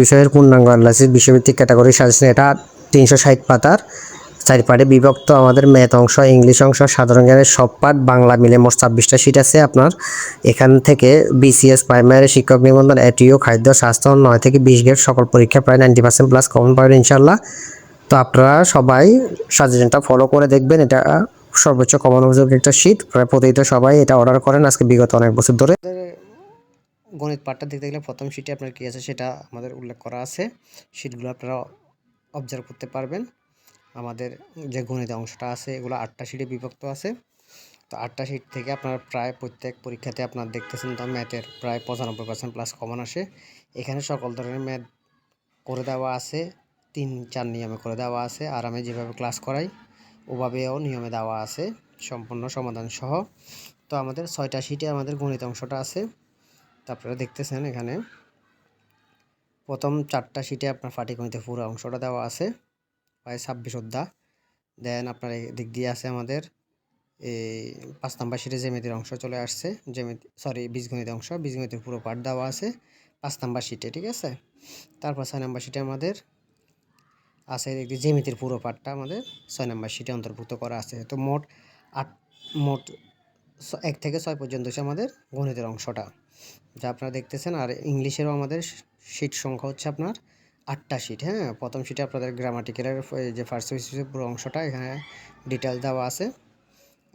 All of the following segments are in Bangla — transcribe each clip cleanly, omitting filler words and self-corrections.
বিষয়ের পূর্ণাঙ্গ অ্যানালাইসিস বিষয়ভিত্তিক ক্যাটাগরি সাজেশন। এটা 360 পাতার 4 পার্টে বিভক্ত। আমাদের ম্যাথ অংশ, ইংলিশ অংশ, সাধারণ জ্ঞানের সব পার্ট, বাংলা মিলে মোট 26টা শীট আছে আপনার। এখান থেকে বিসিএস প্রাইমারি শিক্ষক নিবন্ধন, এটিও, খাদ্য, স্বাস্থ্য 9 থেকে 20 গ্রেড সকল পরীক্ষা প্রায় 90% প্লাস কমন পাবেন ইনশাল্লাহ। তো আপনারা সবাই সাজেশনটা ফলো করে দেখবেন। এটা সর্বোচ্চ কমন উপযোগী একটা শীট, প্রায় প্রতিটা সবাই এটা অর্ডার করেন আজকে বিগত অনেক বছর ধরে। গণিত পার্টটা দেখতে গেলে প্রথম শীটে আপনার কী আছে সেটা আমাদের উল্লেখ করা আছে। শীটগুলো আপনারা অবজার্ভ করতে পারবেন। আমাদের যে গণিত অংশটা আছে এগুলো 8টা শীটে বিভক্ত আছে। তো 8টা শীট থেকে আপনার প্রায় প্রত্যেক পরীক্ষাতে আপনার দেখতেছেন তো ম্যাথের প্রায় 95% প্লাস কমন আসে। এখানে সকল ধরনের ম্যাথ করে দেওয়া আছে, 3-4 নিয়মে করে দেওয়া আছে। আর আমি যেভাবে ক্লাস করাই ওভাবেও নিয়মে দেওয়া আছে, সম্পূর্ণ সমাধান সহ। তো আমাদের 6টা শীটে আমাদের গণিত অংশটা আছে। তো আপনারা দেখতেছেন এখানে প্রথম 4টা শীটে আপনার পাটিগণিতের পুরো অংশটা দেওয়া আছে, প্রায় 26 অধ্যায়। দেন আপনার এই দিক দিয়ে আছে আমাদের এই 5 নাম্বার শীটে জ্যামিতির অংশ চলে আসছে, বীজগণিত অংশ, বীজগণিতের পুরো পার্ট দেওয়া আছে 5 নাম্বার শীটে, ঠিক আছে। তারপর 6 নাম্বার শীটে আমাদের আছে এদিক দিয়ে জ্যামিতির পুরো পার্টটা আমাদের 6 নাম্বার শীটে অন্তর্ভুক্ত করা আছে। তো মোট 1 থেকে 6 পর্যন্ত হচ্ছে আমাদের গণিতের অংশটা যা আপনারা দেখতেছেন। আর ইংলিশেরও আমাদের শীট সংখ্যা হচ্ছে আপনার 8টা শীট। হ্যাঁ, প্রথম শীটে আপনাদের গ্রামাটিক্যালের যে ফার্স্ট পুরো অংশটা এখানে ডিটেল দেওয়া আছে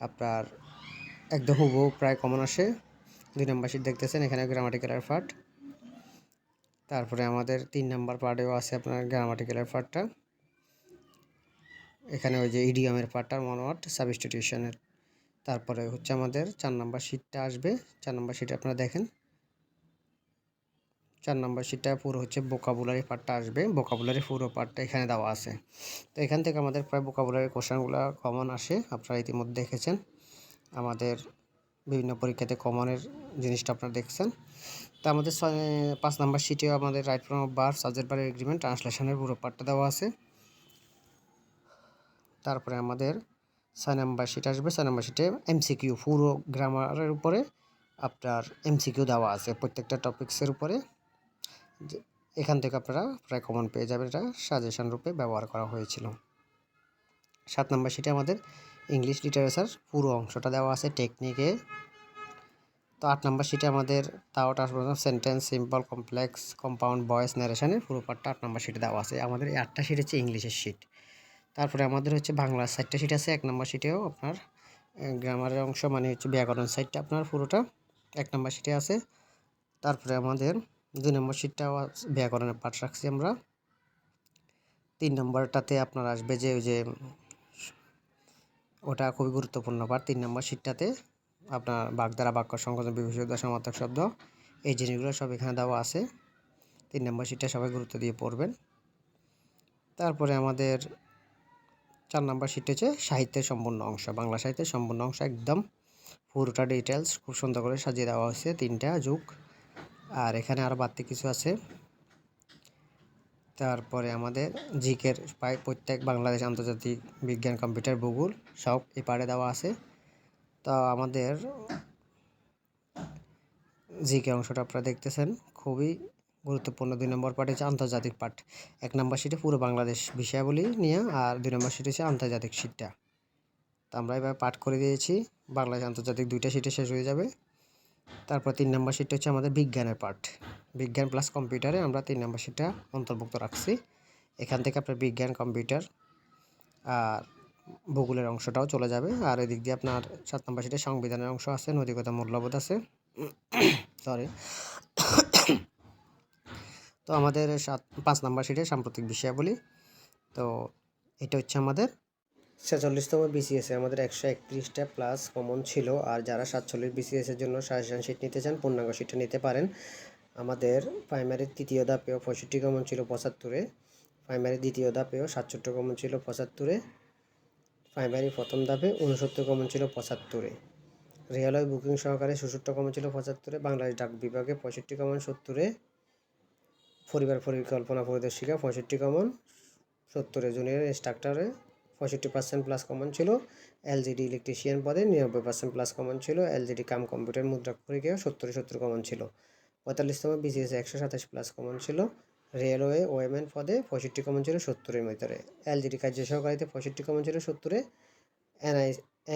আপনার, একদম হুবহু প্রায় কমন আসে। 2 নাম্বার শীট দেখতেছেন এখানে গ্রামাটিক্যালের পার্ট। তারপরে আমাদের 3 নাম্বার পার্টেও আছে আপনার গ্রামাটিক্যালের পার্টটা। এখানে ওই যে ইডিয়মের পার্টটা মনোয়াট সাবস্টিটিউশনের। তারপরে হচ্ছে আমাদের 4 নাম্বার শীটটা আসবে। 4 নাম্বার শীটে আপনারা দেখেন 4 নাম্বার শীটটা পুরো হচ্ছে ভোকাবুলারি পার্টটা আসবে। ভোকাবুলারি পুরো পার্টটা এখানে দেওয়া আছে। তো এখান থেকে আমাদের প্রায় ভোকাবুলারি কোশ্চেনগুলো কমন আসে, আপনারা ইতিমধ্যে দেখেছেন। আমাদের বিভিন্ন পরীক্ষাতে কমনের জিনিসটা আপনারা দেখছেন। তো আমাদের 5 নাম্বার শীটেও আমাদের right form verb, subject verb agreement, ট্রান্সলেশনের পুরো পার্টটা দেওয়া আছে। তারপরে আমাদের 6 নাম্বার শীট আসবে। 6 নাম্বার শীটে এমসিকিউ, পুরো গ্রামারের উপরে আপনার এমসিকিউ দেওয়া আছে প্রত্যেকটা টপিক্সের উপরে। এখান থেকে আপনারা প্রায় কমন পেয়ে যাবেন, এটা সাজেশন রূপে ব্যবহার করা হয়েছিল। 7 নাম্বার শীটে আমাদের ইংলিশ লিটারেচার পুরো অংশটা দেওয়া আছে টেকনিকে। তো 8 নাম্বার শীটে আমাদের তাও sentence, simple, complex, compound, voice, ন্যারেশনের পুরো পার্টটা 8 নাম্বার শীটে দেওয়া আছে। আমাদের এই 8টা শীট হচ্ছে ইংলিশের শীট। তারপরে আমাদের হচ্ছে বাংলা 4টা শীট আছে। 1 নাম্বার শীটেও আপনার গ্রামারের অংশ মানে হচ্ছে ব্যাকরণ সাইডটা আপনার পুরোটা 1 নাম্বার শীটে আছে। তারপরে আমাদের 2 নম্বর শীটটাও ব্যাকরণের পাঠ রাখছি আমরা। 3 নম্বরটাতে আপনার আসবে যে ওই যে ওটা খুবই গুরুত্বপূর্ণ পাঠ। 3 নম্বর শীটটাতে আপনার বাগধারা, বাক্য সংকোচন, বিশেষণ, সমার্থক শব্দ, এই জিনিসগুলো সব এখানে দেওয়া আছে। 3 নম্বর শীটটা সবাই গুরুত্ব দিয়ে পড়বেন। তারপরে আমাদের 4 নম্বর শীট হচ্ছে সাহিত্যের সম্পূর্ণ অংশ, বাংলা সাহিত্যের সম্পূর্ণ অংশ একদম পুরোটা ডিটেলস খুব সুন্দর করে সাজিয়ে দেওয়া হয়েছে 3টা যুগ। আর এখানে আরও বাড়তি কিছু আছে। তারপরে আমাদের জিকের প্রায় প্রত্যেক বাংলাদেশ, আন্তর্জাতিক, বিজ্ঞান, কম্পিউটার, ভূগোল সব এই পার্টে দেওয়া আছে। তো আমাদের জিকে অংশটা আপনারা দেখতেছেন খুবই গুরুত্বপূর্ণ। 2 নম্বর পার্ট হচ্ছে আন্তর্জাতিক পার্ট। 1 নম্বর শীটে পুরো বাংলাদেশ বিষয়াবলী নিয়ে, আর 2 নম্বর শীট হচ্ছে আন্তর্জাতিক শীটটা। তো আমরা এবার পাঠ করে দিয়েছি, বাংলাদেশ আন্তর্জাতিক 2টা শীটে শেষ হয়ে যাবে। তারপর 3 নম্বর শীটটা হচ্ছে আমাদের বিজ্ঞানের পার্ট, বিজ্ঞান প্লাস কম্পিউটারে আমরা 3 নম্বর শীটটা অন্তর্ভুক্ত রাখছি। এখান থেকে আপনার বিজ্ঞান, কম্পিউটার আর ভূগোলের অংশটাও চলে যাবে। আর এদিক দিয়ে আপনার 7 নম্বর শীটে সংবিধানের অংশ আছে, নৈতিকতা, মূল্যবোধ আছে। সরি। তো আমাদের 5 নম্বর শীটে সাম্প্রতিক বিষয়াবলী। তো এটা হচ্ছে আমাদের 46তম বিসিএসে আমাদের 131টা প্লাস কমন ছিল। আর যারা 47 বিসিএসের জন্য সাজেশন শীট নিতে চান পূর্ণাঙ্গ শীটটা নিতে পারেন। আমাদের প্রাইমারির তৃতীয় ধাপেও 65 কমন ছিল 75-এ, প্রাইমারি দ্বিতীয় ধাপেও 67 কমন ছিল 75-এ, প্রাইমারি প্রথম ধাপে 69 কমন ছিল 75-এ, রেলওয়ে বুকিং সহকারে 66 কমন ছিল 75-এ, বাংলাদেশ ডাক বিভাগে 65 কমন 70-এ, পরিবার পরিকল্পনা পরিদর্শিকা 65 কমন 70-এ, জুনিয়র ইন্সট্রাক্টরে 65% প্লাস কমন ছিল, এলজিডি ইলেকট্রিশিয়ান পদে 99% প্লাস কমন ছিল, এলজিডি কাম কম্পিউটার মুদ্রা পরীক্ষায় 70 কমন ছিল। 45তম বিসিএস 127 প্লাস কমন ছিল, রেলওয়ে ওয়েম্যান পদে 65 কমন ছিল 70-এর ভিতরে। এলজিডি কার্য সহকারীতে 65 কমন ছিল 70-এ।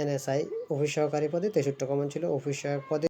এনএসআই অফিস সহকারী পদে 63 কমন ছিল। অফিস সহায়ক পদে